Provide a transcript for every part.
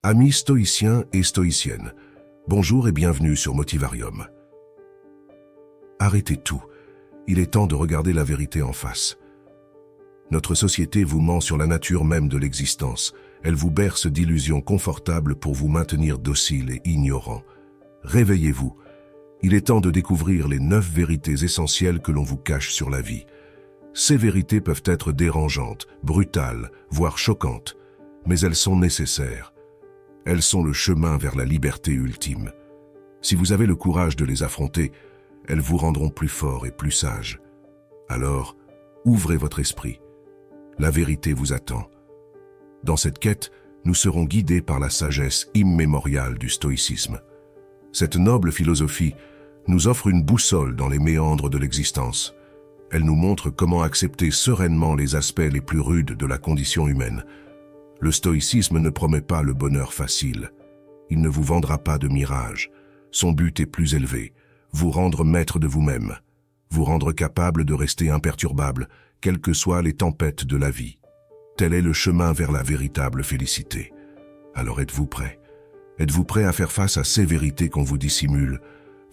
Amis stoïciens et stoïciennes, bonjour et bienvenue sur Motivarium. Arrêtez tout, il est temps de regarder la vérité en face. Notre société vous ment sur la nature même de l'existence. Elle vous berce d'illusions confortables pour vous maintenir docile et ignorant. Réveillez-vous, il est temps de découvrir les 9 vérités essentielles que l'on vous cache sur la vie. Ces vérités peuvent être dérangeantes, brutales, voire choquantes, mais elles sont nécessaires. Elles sont le chemin vers la liberté ultime. Si vous avez le courage de les affronter, elles vous rendront plus fort et plus sage. Alors, ouvrez votre esprit. La vérité vous attend. Dans cette quête, nous serons guidés par la sagesse immémoriale du stoïcisme. Cette noble philosophie nous offre une boussole dans les méandres de l'existence. Elle nous montre comment accepter sereinement les aspects les plus rudes de la condition humaine. Le stoïcisme ne promet pas le bonheur facile. Il ne vous vendra pas de mirage. Son but est plus élevé, vous rendre maître de vous-même, vous rendre capable de rester imperturbable, quelles que soient les tempêtes de la vie. Tel est le chemin vers la véritable félicité. Alors êtes-vous prêt? Êtes-vous prêt à faire face à ces vérités qu'on vous dissimule?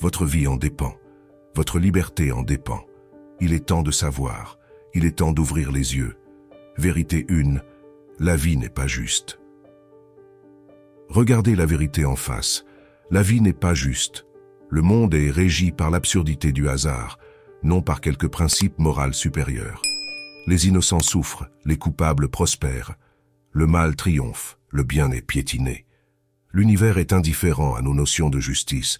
Votre vie en dépend, votre liberté en dépend. Il est temps de savoir, il est temps d'ouvrir les yeux. Vérité 1. La vie n'est pas juste. Regardez la vérité en face. La vie n'est pas juste. Le monde est régi par l'absurdité du hasard, non par quelques principes moraux supérieurs. Les innocents souffrent, les coupables prospèrent. Le mal triomphe, le bien est piétiné. L'univers est indifférent à nos notions de justice.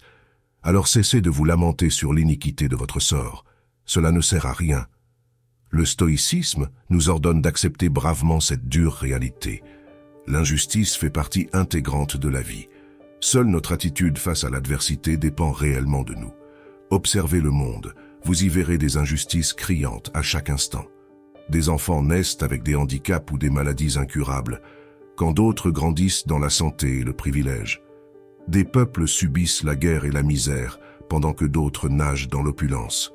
Alors cessez de vous lamenter sur l'iniquité de votre sort. Cela ne sert à rien. Le stoïcisme nous ordonne d'accepter bravement cette dure réalité. L'injustice fait partie intégrante de la vie. Seule notre attitude face à l'adversité dépend réellement de nous. Observez le monde, vous y verrez des injustices criantes à chaque instant. Des enfants naissent avec des handicaps ou des maladies incurables, quand d'autres grandissent dans la santé et le privilège. Des peuples subissent la guerre et la misère, pendant que d'autres nagent dans l'opulence.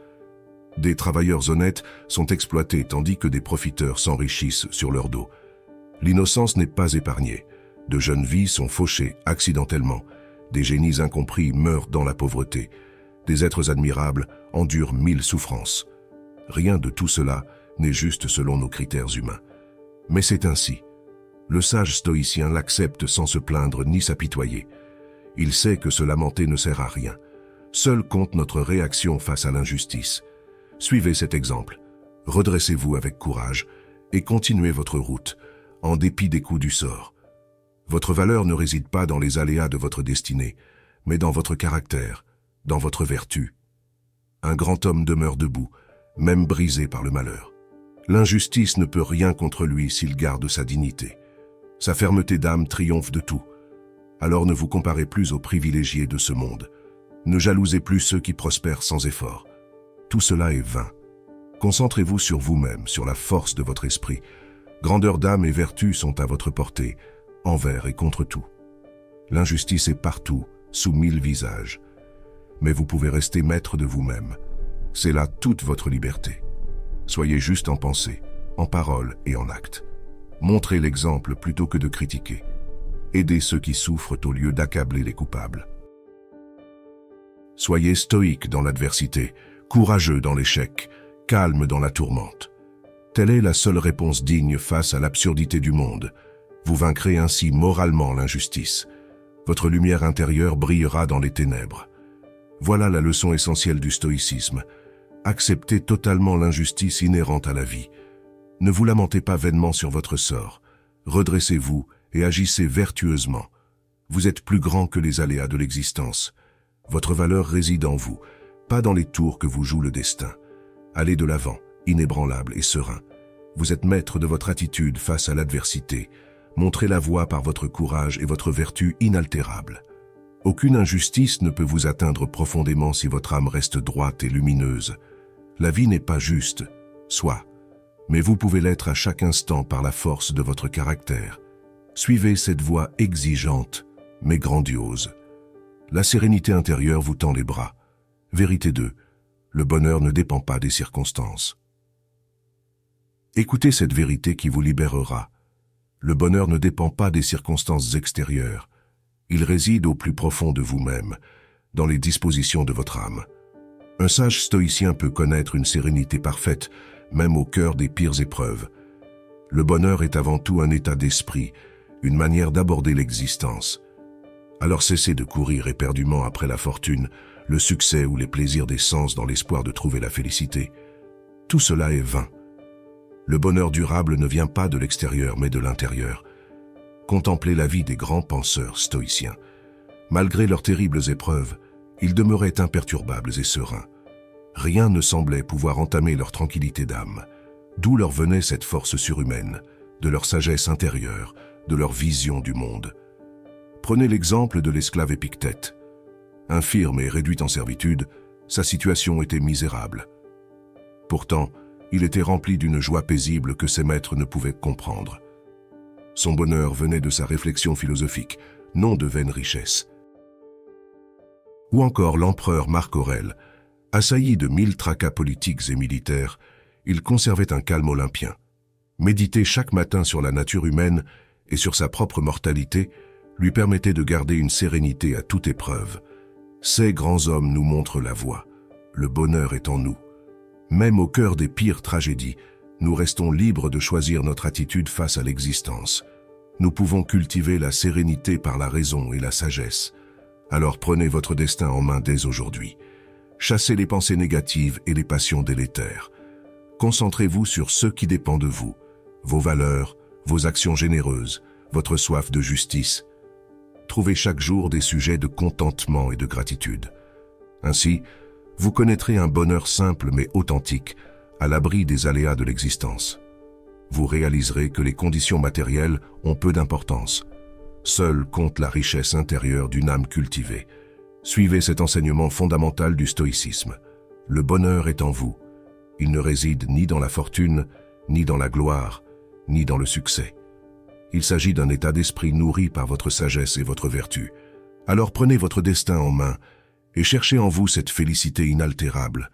Des travailleurs honnêtes sont exploités tandis que des profiteurs s'enrichissent sur leur dos. L'innocence n'est pas épargnée. De jeunes vies sont fauchées accidentellement. Des génies incompris meurent dans la pauvreté. Des êtres admirables endurent 1000 souffrances. Rien de tout cela n'est juste selon nos critères humains. Mais c'est ainsi. Le sage stoïcien l'accepte sans se plaindre ni s'apitoyer. Il sait que se lamenter ne sert à rien. Seul compte notre réaction face à l'injustice. Suivez cet exemple, redressez-vous avec courage et continuez votre route, en dépit des coups du sort. Votre valeur ne réside pas dans les aléas de votre destinée, mais dans votre caractère, dans votre vertu. Un grand homme demeure debout, même brisé par le malheur. L'injustice ne peut rien contre lui s'il garde sa dignité. Sa fermeté d'âme triomphe de tout. Alors ne vous comparez plus aux privilégiés de ce monde. Ne jalousez plus ceux qui prospèrent sans effort. Tout cela est vain. Concentrez-vous sur vous-même, sur la force de votre esprit. Grandeur d'âme et vertu sont à votre portée, envers et contre tout. L'injustice est partout, sous 1000 visages. Mais vous pouvez rester maître de vous-même. C'est là toute votre liberté. Soyez juste en pensée, en parole et en acte. Montrez l'exemple plutôt que de critiquer. Aidez ceux qui souffrent au lieu d'accabler les coupables. Soyez stoïque dans l'adversité, courageux dans l'échec, calme dans la tourmente. Telle est la seule réponse digne face à l'absurdité du monde. Vous vaincrez ainsi moralement l'injustice. Votre lumière intérieure brillera dans les ténèbres. Voilà la leçon essentielle du stoïcisme. Acceptez totalement l'injustice inhérente à la vie. Ne vous lamentez pas vainement sur votre sort. Redressez-vous et agissez vertueusement. Vous êtes plus grand que les aléas de l'existence. Votre valeur réside en vous, pas dans les tours que vous joue le destin. Allez de l'avant, inébranlable et serein. Vous êtes maître de votre attitude face à l'adversité. Montrez la voie par votre courage et votre vertu inaltérable. Aucune injustice ne peut vous atteindre profondément si votre âme reste droite et lumineuse. La vie n'est pas juste, soit, mais vous pouvez l'être à chaque instant par la force de votre caractère. Suivez cette voie exigeante, mais grandiose. La sérénité intérieure vous tend les bras. Vérité 2. Le bonheur ne dépend pas des circonstances. Écoutez cette vérité qui vous libérera. Le bonheur ne dépend pas des circonstances extérieures. Il réside au plus profond de vous-même, dans les dispositions de votre âme. Un sage stoïcien peut connaître une sérénité parfaite, même au cœur des pires épreuves. Le bonheur est avant tout un état d'esprit, une manière d'aborder l'existence. Alors cessez de courir éperdument après la fortune, le succès ou les plaisirs des sens dans l'espoir de trouver la félicité. Tout cela est vain. Le bonheur durable ne vient pas de l'extérieur, mais de l'intérieur. Contemplez la vie des grands penseurs stoïciens. Malgré leurs terribles épreuves, ils demeuraient imperturbables et sereins. Rien ne semblait pouvoir entamer leur tranquillité d'âme. D'où leur venait cette force surhumaine, de leur sagesse intérieure, de leur vision du monde. Prenez l'exemple de l'esclave Épictète. Infirme et réduit en servitude, sa situation était misérable. Pourtant, il était rempli d'une joie paisible que ses maîtres ne pouvaient comprendre. Son bonheur venait de sa réflexion philosophique, non de vaines richesses. Ou encore l'empereur Marc Aurèle, assailli de 1000 tracas politiques et militaires, il conservait un calme olympien. Méditer chaque matin sur la nature humaine et sur sa propre mortalité lui permettait de garder une sérénité à toute épreuve. Ces grands hommes nous montrent la voie. Le bonheur est en nous. Même au cœur des pires tragédies, nous restons libres de choisir notre attitude face à l'existence. Nous pouvons cultiver la sérénité par la raison et la sagesse. Alors prenez votre destin en main dès aujourd'hui. Chassez les pensées négatives et les passions délétères. Concentrez-vous sur ce qui dépend de vous, vos valeurs, vos actions généreuses, votre soif de justice. Trouvez chaque jour des sujets de contentement et de gratitude. Ainsi, vous connaîtrez un bonheur simple mais authentique, à l'abri des aléas de l'existence. Vous réaliserez que les conditions matérielles ont peu d'importance. Seule compte la richesse intérieure d'une âme cultivée. Suivez cet enseignement fondamental du stoïcisme. Le bonheur est en vous. Il ne réside ni dans la fortune, ni dans la gloire, ni dans le succès. Il s'agit d'un état d'esprit nourri par votre sagesse et votre vertu. Alors prenez votre destin en main et cherchez en vous cette félicité inaltérable.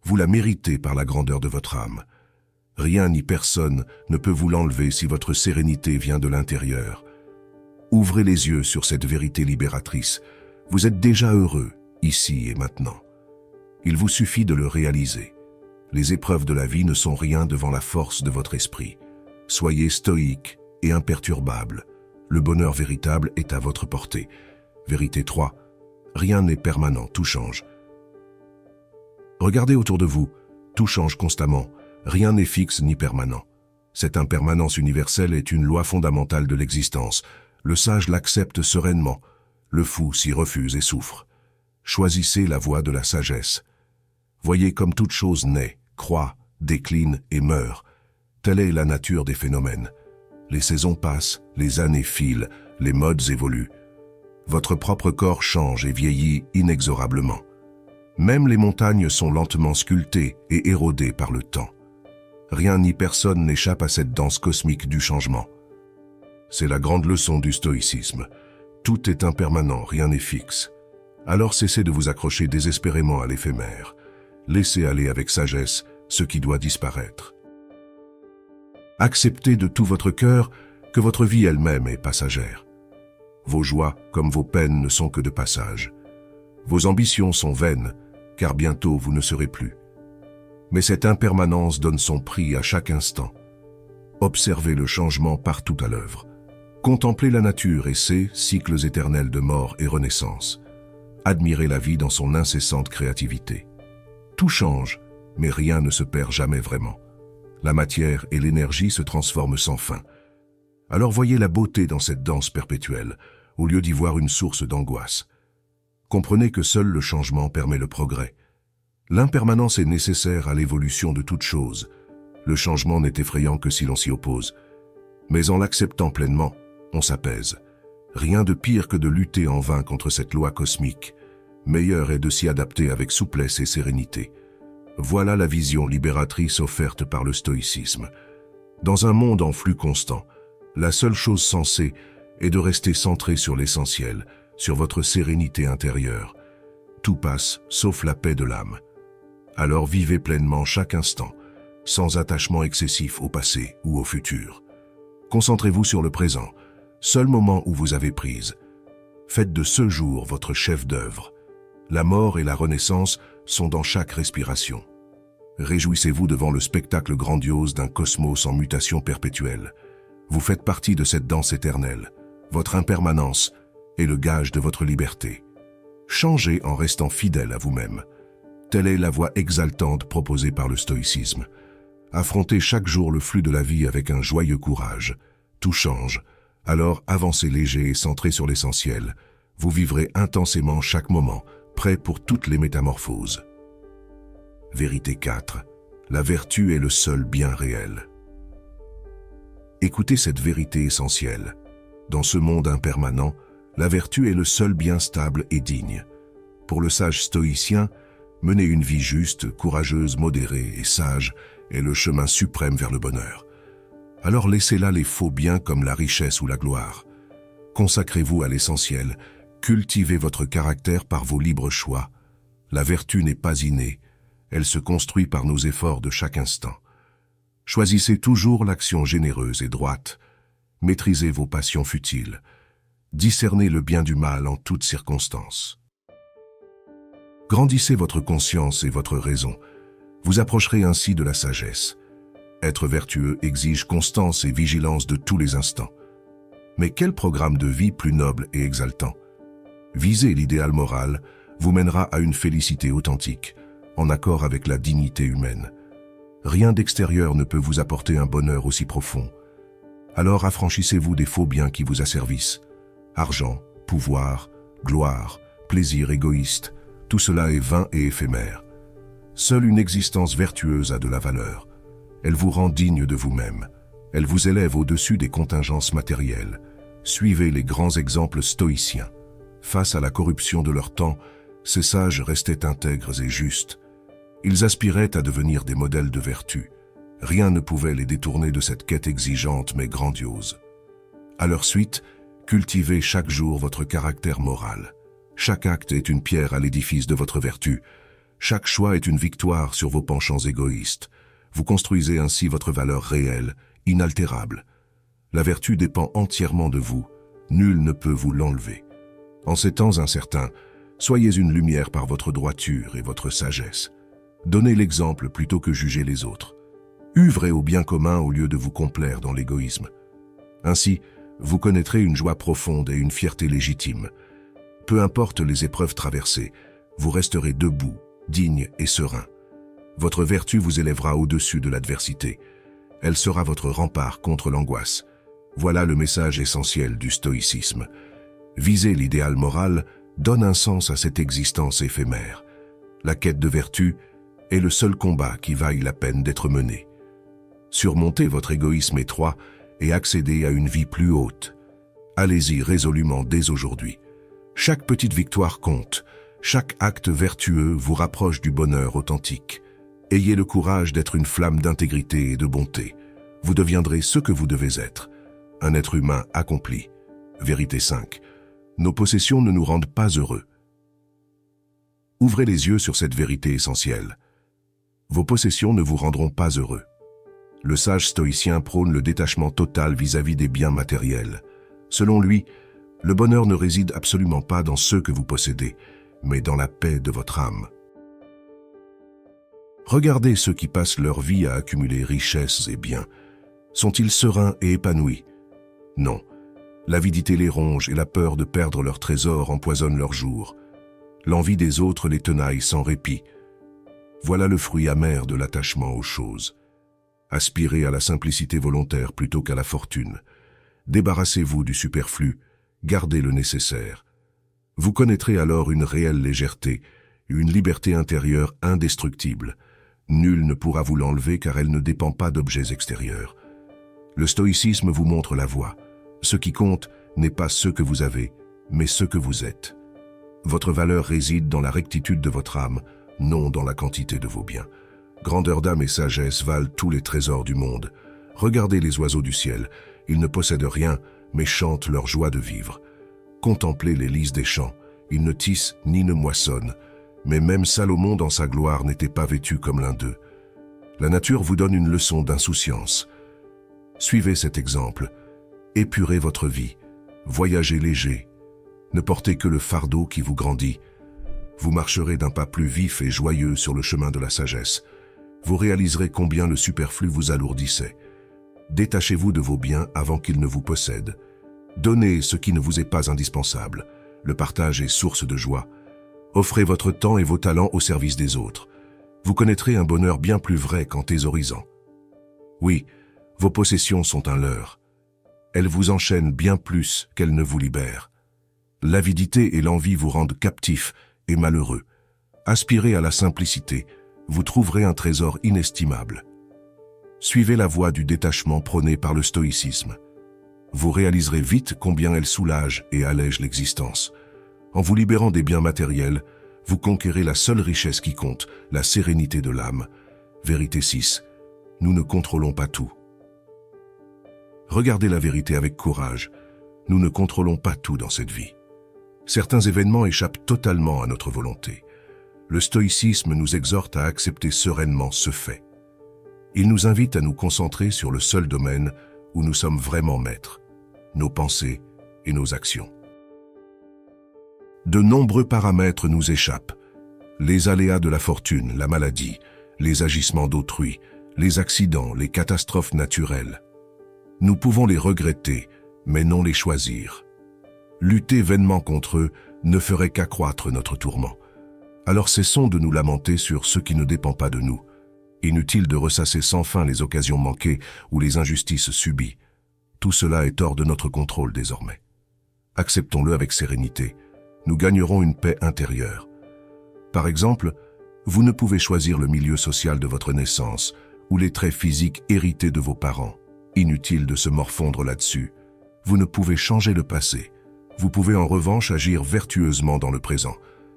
Vous la méritez par la grandeur de votre âme. Rien ni personne ne peut vous l'enlever si votre sérénité vient de l'intérieur. Ouvrez les yeux sur cette vérité libératrice. Vous êtes déjà heureux, ici et maintenant. Il vous suffit de le réaliser. Les épreuves de la vie ne sont rien devant la force de votre esprit. Soyez stoïque et imperturbable. Le bonheur véritable est à votre portée. Vérité 3. Rien n'est permanent, tout change. Regardez autour de vous, tout change constamment. Rien n'est fixe ni permanent. Cette impermanence universelle est une loi fondamentale de l'existence. Le sage l'accepte sereinement. Le fou s'y refuse et souffre. Choisissez la voie de la sagesse. Voyez comme toute chose naît, croît, décline et meurt. Telle est la nature des phénomènes. Les saisons passent, les années filent, les modes évoluent. Votre propre corps change et vieillit inexorablement. Même les montagnes sont lentement sculptées et érodées par le temps. Rien ni personne n'échappe à cette danse cosmique du changement. C'est la grande leçon du stoïcisme. Tout est impermanent, rien n'est fixe. Alors cessez de vous accrocher désespérément à l'éphémère. Laissez aller avec sagesse ce qui doit disparaître. Acceptez de tout votre cœur que votre vie elle-même est passagère. Vos joies comme vos peines ne sont que de passage. Vos ambitions sont vaines, car bientôt vous ne serez plus. Mais cette impermanence donne son prix à chaque instant. Observez le changement partout à l'œuvre. Contemplez la nature et ses cycles éternels de mort et renaissance. Admirez la vie dans son incessante créativité. Tout change, mais rien ne se perd jamais vraiment. La matière et l'énergie se transforment sans fin. Alors voyez la beauté dans cette danse perpétuelle, au lieu d'y voir une source d'angoisse. Comprenez que seul le changement permet le progrès. L'impermanence est nécessaire à l'évolution de toute chose. Le changement n'est effrayant que si l'on s'y oppose. Mais en l'acceptant pleinement, on s'apaise. Rien de pire que de lutter en vain contre cette loi cosmique. Meilleur est de s'y adapter avec souplesse et sérénité. Voilà la vision libératrice offerte par le stoïcisme. Dans un monde en flux constant, la seule chose sensée est de rester centré sur l'essentiel, sur votre sérénité intérieure. Tout passe, sauf la paix de l'âme. Alors vivez pleinement chaque instant, sans attachement excessif au passé ou au futur. Concentrez-vous sur le présent, seul moment où vous avez prise. Faites de ce jour votre chef-d'œuvre. La mort et la renaissance sont dans chaque respiration. Réjouissez-vous devant le spectacle grandiose d'un cosmos en mutation perpétuelle. Vous faites partie de cette danse éternelle. Votre impermanence est le gage de votre liberté. Changez en restant fidèle à vous-même. Telle est la voie exaltante proposée par le stoïcisme. Affrontez chaque jour le flux de la vie avec un joyeux courage. Tout change, alors avancez léger et centré sur l'essentiel. Vous vivrez intensément chaque moment, prêt pour toutes les métamorphoses. Vérité 4. La vertu est le seul bien réel. Écoutez cette vérité essentielle. Dans ce monde impermanent, la vertu est le seul bien stable et digne. Pour le sage stoïcien, mener une vie juste, courageuse, modérée et sage est le chemin suprême vers le bonheur. Alors laissez là les faux biens comme la richesse ou la gloire. Consacrez-vous à l'essentiel, cultivez votre caractère par vos libres choix. La vertu n'est pas innée, elle se construit par nos efforts de chaque instant. Choisissez toujours l'action généreuse et droite. Maîtrisez vos passions futiles. Discernez le bien du mal en toutes circonstances. Grandissez votre conscience et votre raison. Vous approcherez ainsi de la sagesse. Être vertueux exige constance et vigilance de tous les instants. Mais quel programme de vie plus noble et exaltant? Viser l'idéal moral vous mènera à une félicité authentique, en accord avec la dignité humaine. Rien d'extérieur ne peut vous apporter un bonheur aussi profond. Alors affranchissez-vous des faux biens qui vous asservissent. Argent, pouvoir, gloire, plaisir égoïste, tout cela est vain et éphémère. Seule une existence vertueuse a de la valeur. Elle vous rend digne de vous-même. Elle vous élève au-dessus des contingences matérielles. Suivez les grands exemples stoïciens. Face à la corruption de leur temps, ces sages restaient intègres et justes. Ils aspiraient à devenir des modèles de vertu. Rien ne pouvait les détourner de cette quête exigeante mais grandiose. À leur suite, cultivez chaque jour votre caractère moral. Chaque acte est une pierre à l'édifice de votre vertu. Chaque choix est une victoire sur vos penchants égoïstes. Vous construisez ainsi votre valeur réelle, inaltérable. La vertu dépend entièrement de vous. Nul ne peut vous l'enlever. En ces temps incertains, soyez une lumière par votre droiture et votre sagesse. Donnez l'exemple plutôt que jugez les autres. Œuvrez au bien commun au lieu de vous complaire dans l'égoïsme. Ainsi, vous connaîtrez une joie profonde et une fierté légitime. Peu importe les épreuves traversées, vous resterez debout, digne et serein. Votre vertu vous élèvera au-dessus de l'adversité. Elle sera votre rempart contre l'angoisse. Voilà le message essentiel du stoïcisme. Viser l'idéal moral donne un sens à cette existence éphémère. La quête de vertu est le seul combat qui vaille la peine d'être mené. Surmontez votre égoïsme étroit et accédez à une vie plus haute. Allez-y résolument dès aujourd'hui. Chaque petite victoire compte, chaque acte vertueux vous rapproche du bonheur authentique. Ayez le courage d'être une flamme d'intégrité et de bonté. Vous deviendrez ce que vous devez être, un être humain accompli. Vérité 5. Nos possessions ne nous rendent pas heureux. Ouvrez les yeux sur cette vérité essentielle. Vos possessions ne vous rendront pas heureux. Le sage stoïcien prône le détachement total vis-à-vis des biens matériels. Selon lui, le bonheur ne réside absolument pas dans ceux que vous possédez, mais dans la paix de votre âme. Regardez ceux qui passent leur vie à accumuler richesses et biens. Sont-ils sereins et épanouis? Non. L'avidité les ronge et la peur de perdre leur trésor empoisonne leurs jours. L'envie des autres les tenaille sans répit. Voilà le fruit amer de l'attachement aux choses. Aspirez à la simplicité volontaire plutôt qu'à la fortune. Débarrassez-vous du superflu, gardez le nécessaire. Vous connaîtrez alors une réelle légèreté, une liberté intérieure indestructible. Nul ne pourra vous l'enlever car elle ne dépend pas d'objets extérieurs. Le stoïcisme vous montre la voie. Ce qui compte n'est pas ce que vous avez, mais ce que vous êtes. Votre valeur réside dans la rectitude de votre âme, non dans la quantité de vos biens. Grandeur d'âme et sagesse valent tous les trésors du monde. Regardez les oiseaux du ciel, ils ne possèdent rien, mais chantent leur joie de vivre. Contemplez les lys des champs, ils ne tissent ni ne moissonnent, mais même Salomon dans sa gloire n'était pas vêtu comme l'un d'eux. La nature vous donne une leçon d'insouciance. Suivez cet exemple. Épurez votre vie. Voyagez léger. Ne portez que le fardeau qui vous grandit. Vous marcherez d'un pas plus vif et joyeux sur le chemin de la sagesse. Vous réaliserez combien le superflu vous alourdissait. Détachez-vous de vos biens avant qu'ils ne vous possèdent. Donnez ce qui ne vous est pas indispensable. Le partage est source de joie. Offrez votre temps et vos talents au service des autres. Vous connaîtrez un bonheur bien plus vrai qu'en thésaurisant. Oui, vos possessions sont un leurre. Elles vous enchaînent bien plus qu'elles ne vous libèrent. L'avidité et l'envie vous rendent captifs et malheureux. Aspirez à la simplicité, vous trouverez un trésor inestimable. Suivez la voie du détachement prônée par le stoïcisme. Vous réaliserez vite combien elle soulage et allège l'existence. En vous libérant des biens matériels, vous conquérez la seule richesse qui compte, la sérénité de l'âme. Vérité 6. Nous ne contrôlons pas tout. Regardez la vérité avec courage. Nous ne contrôlons pas tout dans cette vie. Certains événements échappent totalement à notre volonté. Le stoïcisme nous exhorte à accepter sereinement ce fait. Il nous invite à nous concentrer sur le seul domaine où nous sommes vraiment maîtres, nos pensées et nos actions. De nombreux paramètres nous échappent. Les aléas de la fortune, la maladie, les agissements d'autrui, les accidents, les catastrophes naturelles. Nous pouvons les regretter, mais non les choisir. Lutter vainement contre eux ne ferait qu'accroître notre tourment. Alors cessons de nous lamenter sur ce qui ne dépend pas de nous. Inutile de ressasser sans fin les occasions manquées ou les injustices subies. Tout cela est hors de notre contrôle désormais. Acceptons-le avec sérénité. Nous gagnerons une paix intérieure. Par exemple, vous ne pouvez choisir le milieu social de votre naissance ou les traits physiques hérités de vos parents. Inutile de se morfondre là-dessus. Vous ne pouvez changer le passé. Vous pouvez en revanche agir vertueusement dans le présent,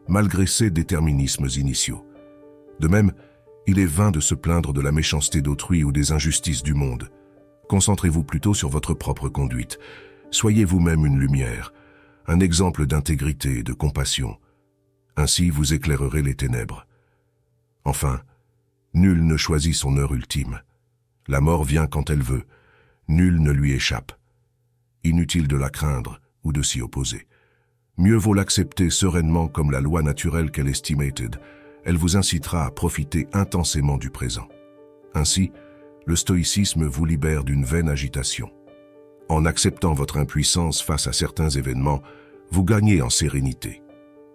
malgré ces déterminismes initiaux. De même, il est vain de se plaindre de la méchanceté d'autrui ou des injustices du monde. Concentrez-vous plutôt sur votre propre conduite. Soyez vous-même une lumière, un exemple d'intégrité et de compassion. Ainsi vous éclairerez les ténèbres. Enfin, nul ne choisit son heure ultime. La mort vient quand elle veut. Nul ne lui échappe. Inutile de la craindre ou de s'y opposer. Mieux vaut l'accepter sereinement comme la loi naturelle qu'elle estimated. Elle vous incitera à profiter intensément du présent. Ainsi, le stoïcisme vous libère d'une vaine agitation. En acceptant votre impuissance face à certains événements, vous gagnez en sérénité.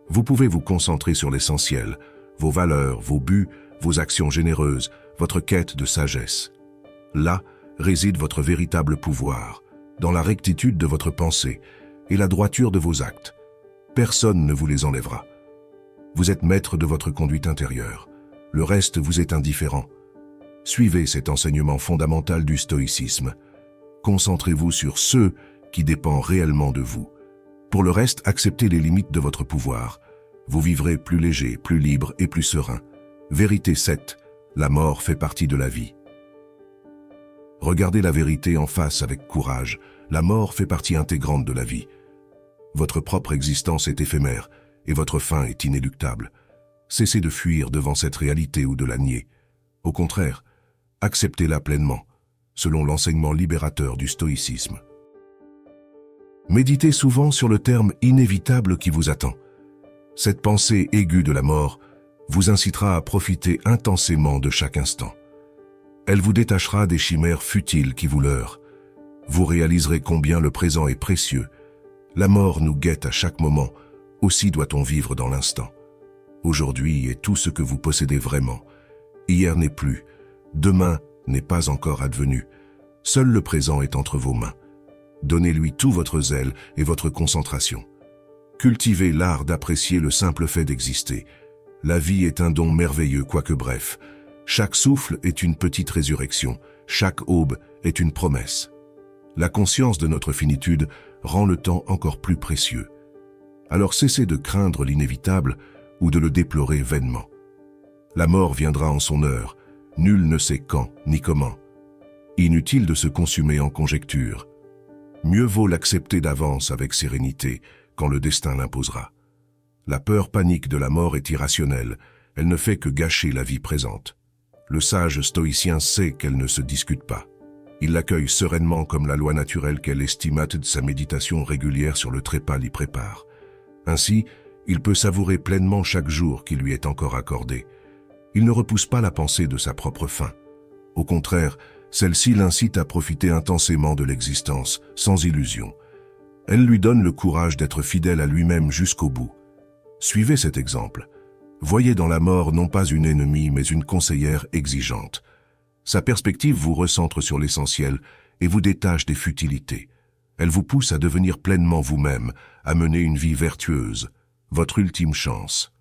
Vous pouvez vous concentrer sur l'essentiel, vos valeurs, vos buts, vos actions généreuses, votre quête de sagesse. Là réside votre véritable pouvoir, dans la rectitude de votre pensée et la droiture de vos actes. Personne ne vous les enlèvera. Vous êtes maître de votre conduite intérieure. Le reste vous est indifférent. Suivez cet enseignement fondamental du stoïcisme. Concentrez-vous sur ceux qui dépendent réellement de vous. Pour le reste, acceptez les limites de votre pouvoir. Vous vivrez plus léger, plus libre et plus serein. Vérité 7. La mort fait partie de la vie. Regardez la vérité en face avec courage. La mort fait partie intégrante de la vie. Votre propre existence est éphémère et votre fin est inéluctable. Cessez de fuir devant cette réalité ou de la nier. Au contraire, acceptez-la pleinement, selon l'enseignement libérateur du stoïcisme. Méditez souvent sur le terme inévitable qui vous attend. Cette pensée aiguë de la mort vous incitera à profiter intensément de chaque instant. Elle vous détachera des chimères futiles qui vous leurrent. Vous réaliserez combien le présent est précieux. La mort nous guette à chaque moment, aussi doit-on vivre dans l'instant. Aujourd'hui est tout ce que vous possédez vraiment. Hier n'est plus, demain n'est pas encore advenu. Seul le présent est entre vos mains. Donnez-lui tout votre zèle et votre concentration. Cultivez l'art d'apprécier le simple fait d'exister. La vie est un don merveilleux, quoique bref. Chaque souffle est une petite résurrection, chaque aube est une promesse. La conscience de notre finitude rend le temps encore plus précieux. Alors cessez de craindre l'inévitable ou de le déplorer vainement. La mort viendra en son heure, nul ne sait quand ni comment. Inutile de se consumer en conjectures. Mieux vaut l'accepter d'avance avec sérénité quand le destin l'imposera. La peur panique de la mort est irrationnelle, elle ne fait que gâcher la vie présente. Le sage stoïcien sait qu'elle ne se discute pas. Il l'accueille sereinement comme la loi naturelle qu'elle estimate de sa méditation régulière sur le trépas l'y prépare. Ainsi, il peut savourer pleinement chaque jour qui lui est encore accordé. Il ne repousse pas la pensée de sa propre fin. Au contraire, celle-ci l'incite à profiter intensément de l'existence, sans illusion. Elle lui donne le courage d'être fidèle à lui-même jusqu'au bout. Suivez cet exemple. Voyez dans la mort non pas une ennemie, mais une conseillère exigeante. Sa perspective vous recentre sur l'essentiel et vous détache des futilités. Elle vous pousse à devenir pleinement vous-même, à mener une vie vertueuse, votre ultime chance.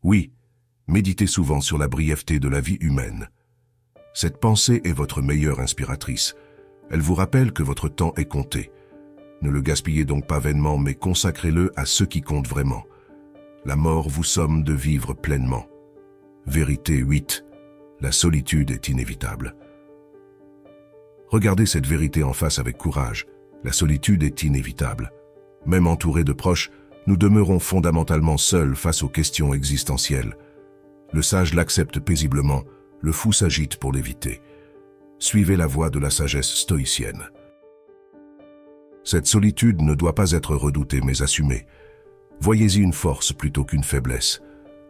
Oui, méditez souvent sur la brièveté de la vie humaine. Cette pensée est votre meilleure inspiratrice. Elle vous rappelle que votre temps est compté. Ne le gaspillez donc pas vainement, mais consacrez-le à ce qui compte vraiment. La mort vous somme de vivre pleinement. Vérité 8. La solitude est inévitable. Regardez cette vérité en face avec courage. La solitude est inévitable. Même entourés de proches, nous demeurons fondamentalement seuls face aux questions existentielles. Le sage l'accepte paisiblement, le fou s'agite pour l'éviter. Suivez la voie de la sagesse stoïcienne. Cette solitude ne doit pas être redoutée mais assumée. Voyez-y une force plutôt qu'une faiblesse.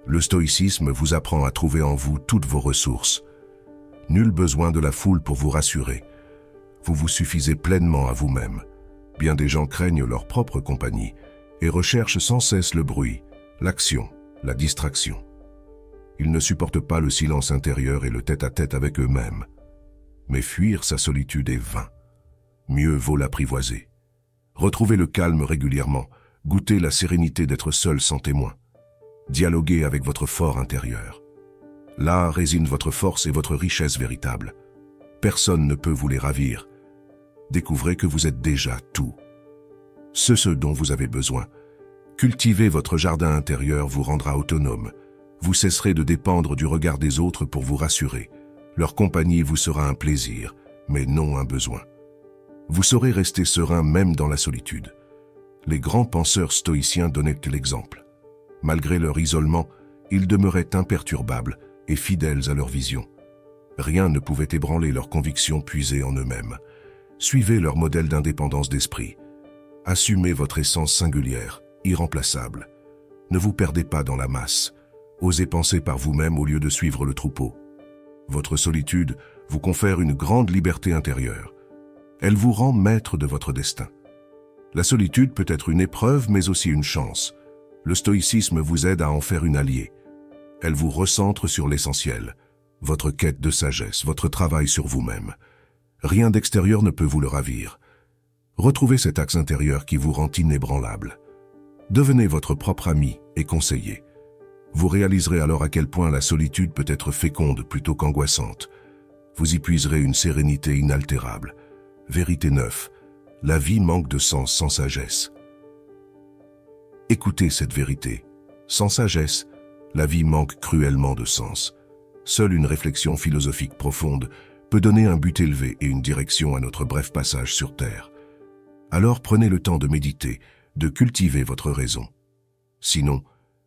Le stoïcisme vous apprend à trouver en vous toutes vos ressources. Nul besoin de la foule pour vous rassurer. Vous vous suffisez pleinement à vous-même. Bien des gens craignent leur propre compagnie et recherchent sans cesse le bruit, l'action, la distraction. Ils ne supportent pas le silence intérieur et le tête-à-tête avec eux-mêmes. Mais fuir sa solitude est vain. Mieux vaut l'apprivoiser. Retrouvez le calme régulièrement, goûtez la sérénité d'être seul sans témoin. Dialoguez avec votre fort intérieur. Là réside votre force et votre richesse véritable. Personne ne peut vous les ravir. Découvrez que vous êtes déjà tout. Ce dont vous avez besoin. Cultiver votre jardin intérieur vous rendra autonome. Vous cesserez de dépendre du regard des autres pour vous rassurer. Leur compagnie vous sera un plaisir, mais non un besoin. Vous saurez rester serein même dans la solitude. Les grands penseurs stoïciens donnaient l'exemple. Malgré leur isolement, ils demeuraient imperturbables et fidèles à leur vision. Rien ne pouvait ébranler leurs convictions puisées en eux-mêmes. Suivez leur modèle d'indépendance d'esprit. Assumez votre essence singulière, irremplaçable. Ne vous perdez pas dans la masse. Osez penser par vous-même au lieu de suivre le troupeau. Votre solitude vous confère une grande liberté intérieure. Elle vous rend maître de votre destin. La solitude peut être une épreuve, mais aussi une chance. Le stoïcisme vous aide à en faire une alliée. Elle vous recentre sur l'essentiel, votre quête de sagesse, votre travail sur vous-même. Rien d'extérieur ne peut vous le ravir. Retrouvez cet axe intérieur qui vous rend inébranlable. Devenez votre propre ami et conseiller. Vous réaliserez alors à quel point la solitude peut être féconde plutôt qu'angoissante. Vous y puiserez une sérénité inaltérable. Vérité 9. La vie manque de sens sans sagesse. Écoutez cette vérité. Sans sagesse, la vie manque cruellement de sens. Seule une réflexion philosophique profonde peut donner un but élevé et une direction à notre bref passage sur Terre. Alors prenez le temps de méditer, de cultiver votre raison. Sinon,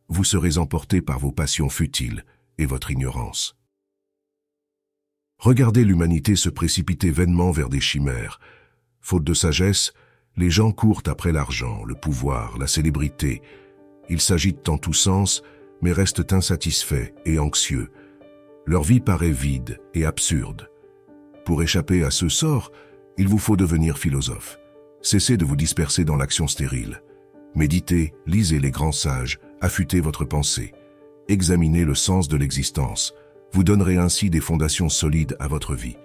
vous serez emporté par vos passions futiles et votre ignorance. Regardez l'humanité se précipiter vainement vers des chimères. Faute de sagesse, les gens courent après l'argent, le pouvoir, la célébrité. Ils s'agitent en tous sens, mais restent insatisfaits et anxieux. Leur vie paraît vide et absurde. Pour échapper à ce sort, il vous faut devenir philosophe. Cessez de vous disperser dans l'action stérile. Méditez, lisez les grands sages, affûtez votre pensée. Examinez le sens de l'existence. Vous donnerez ainsi des fondations solides à votre vie.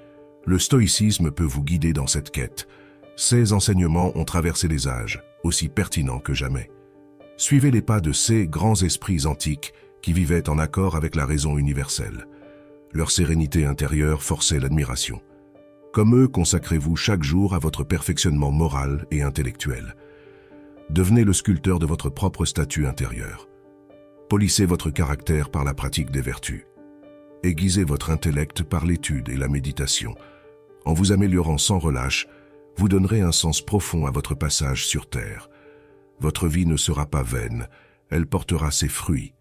Le stoïcisme peut vous guider dans cette quête. Ces enseignements ont traversé les âges, aussi pertinents que jamais. Suivez les pas de ces grands esprits antiques qui vivaient en accord avec la raison universelle. Leur sérénité intérieure forçait l'admiration. Comme eux, consacrez-vous chaque jour à votre perfectionnement moral et intellectuel. Devenez le sculpteur de votre propre statut intérieur. Polissez votre caractère par la pratique des vertus. Aiguisez votre intellect par l'étude et la méditation. En vous améliorant sans relâche, vous donnerez un sens profond à votre passage sur Terre. Votre vie ne sera pas vaine, elle portera ses fruits.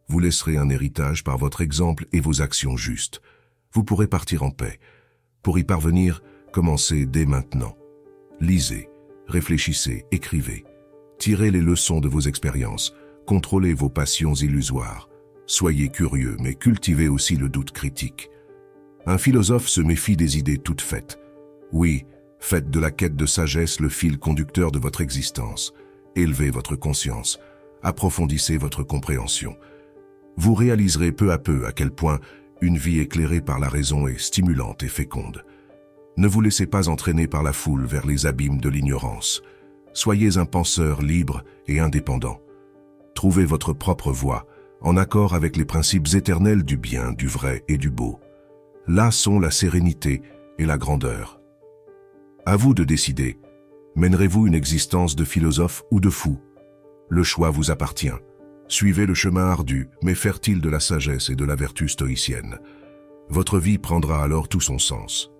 Vous laisserez un héritage par votre exemple et vos actions justes. Vous pourrez partir en paix. Pour y parvenir, Commencez dès maintenant. Lisez, réfléchissez, écrivez. Tirez les leçons de vos expériences, contrôlez vos passions illusoires. Soyez curieux, mais cultivez aussi le doute critique. Un philosophe se méfie des idées toutes faites. Oui, faites de la quête de sagesse le fil conducteur de votre existence. Élevez votre conscience, approfondissez votre compréhension. Vous réaliserez peu à peu à quel point une vie éclairée par la raison est stimulante et féconde. Ne vous laissez pas entraîner par la foule vers les abîmes de l'ignorance. Soyez un penseur libre et indépendant. Trouvez votre propre voie, en accord avec les principes éternels du bien, du vrai et du beau. Là sont la sérénité et la grandeur. À vous de décider. Mènerez-vous une existence de philosophe ou de fou? Le choix vous appartient. Suivez le chemin ardu, mais fertile de la sagesse et de la vertu stoïcienne. Votre vie prendra alors tout son sens.